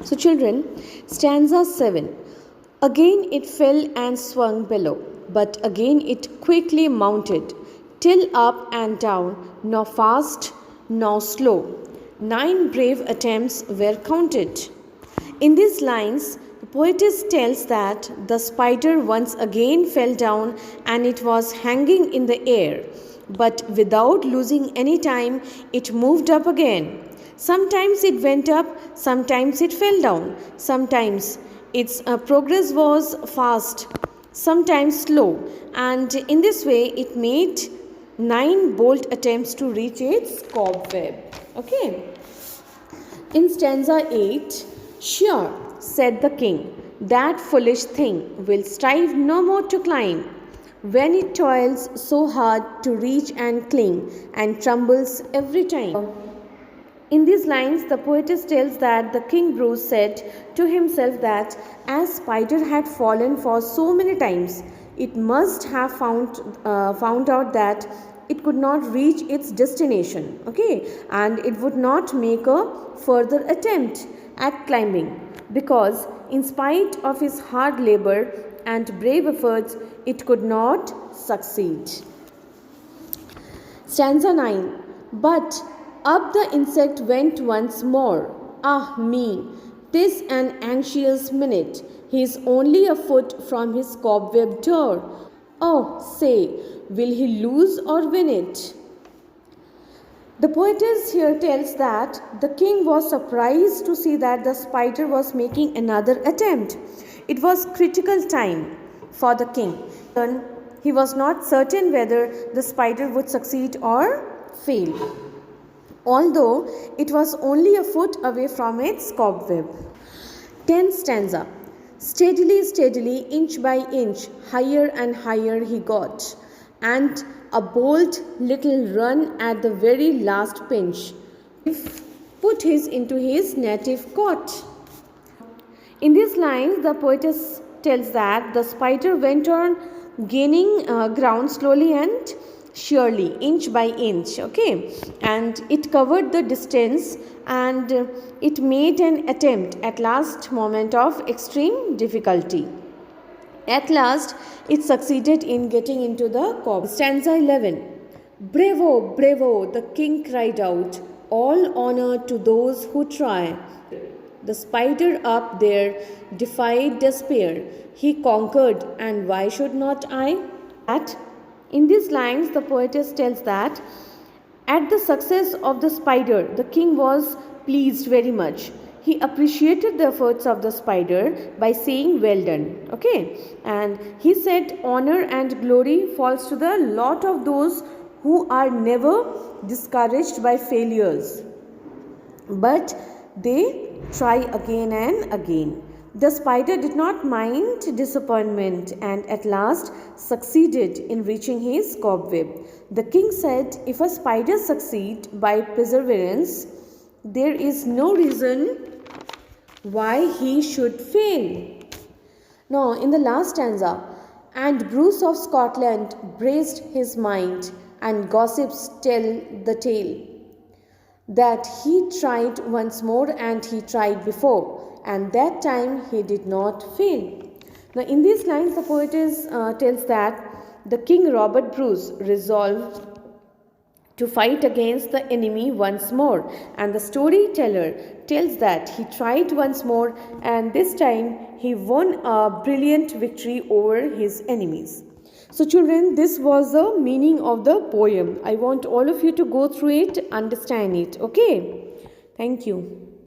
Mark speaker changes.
Speaker 1: So, children, stanza 7. Again it fell and swung below, but again it quickly mounted, till up and down, nor fast nor slow. 9 brave attempts were counted. In these lines, the poetess tells that the spider once again fell down and it was hanging in the air, but without losing any time, it moved up again. Sometimes it went up, sometimes it fell down, sometimes its progress was fast, sometimes slow, and in this way it made 9 bold attempts to reach its cobweb. Okay. In stanza 8, "Sure," said the king, "that foolish thing will strive no more to climb, when it toils so hard to reach and cling, and trembles every time." In these lines, the poetess tells that the King Bruce said to himself that as spider had fallen for so many times, it must have found out that it could not reach its destination, okay, and it would not make a further attempt at climbing, because in spite of his hard labor and brave efforts, it could not succeed. Stanza 9. But up the insect went once more. Ah me, 'tis an anxious minute. He is only a foot from his cobweb door. Oh, say, will he lose or win it? The poetess here tells that the king was surprised to see that the spider was making another attempt. It was critical time for the king. He was not certain whether the spider would succeed or fail, although it was only a foot away from its cobweb. 10th stanza. Steadily, steadily, inch by inch, higher and higher he got, and a bold little run at the very last pinch put his into his native cot. In these lines, the poetess tells that the spider went on gaining ground slowly and surely, inch by inch, okay, and it covered the distance, and it made an attempt at last moment of extreme difficulty. At last it succeeded in getting into the cob. Stanza 11. Bravo, bravo, the king cried out, all honor to those who try. The spider up there defied despair. He conquered, and why should not I? In these lines, the poetess tells that at the success of the spider, the king was pleased very much. He appreciated the efforts of the spider by saying, well done. Okay. And he said, honor and glory falls to the lot of those who are never discouraged by failures, but they try again and again. The spider did not mind disappointment and at last succeeded in reaching his cobweb. The king said, if a spider succeed by perseverance, there is no reason why he should fail. Now, in the last stanza, and Bruce of Scotland braced his mind, and gossips tell the tale, that he tried once more and he tried before, and that time he did not fail. Now, in these lines, the poetess tells that the King Robert Bruce resolved to fight against the enemy once more, and the storyteller tells that he tried once more, and this time he won a brilliant victory over his enemies. So children, this was the meaning of the poem. I want all of you to go through it, understand it. Okay? Thank you.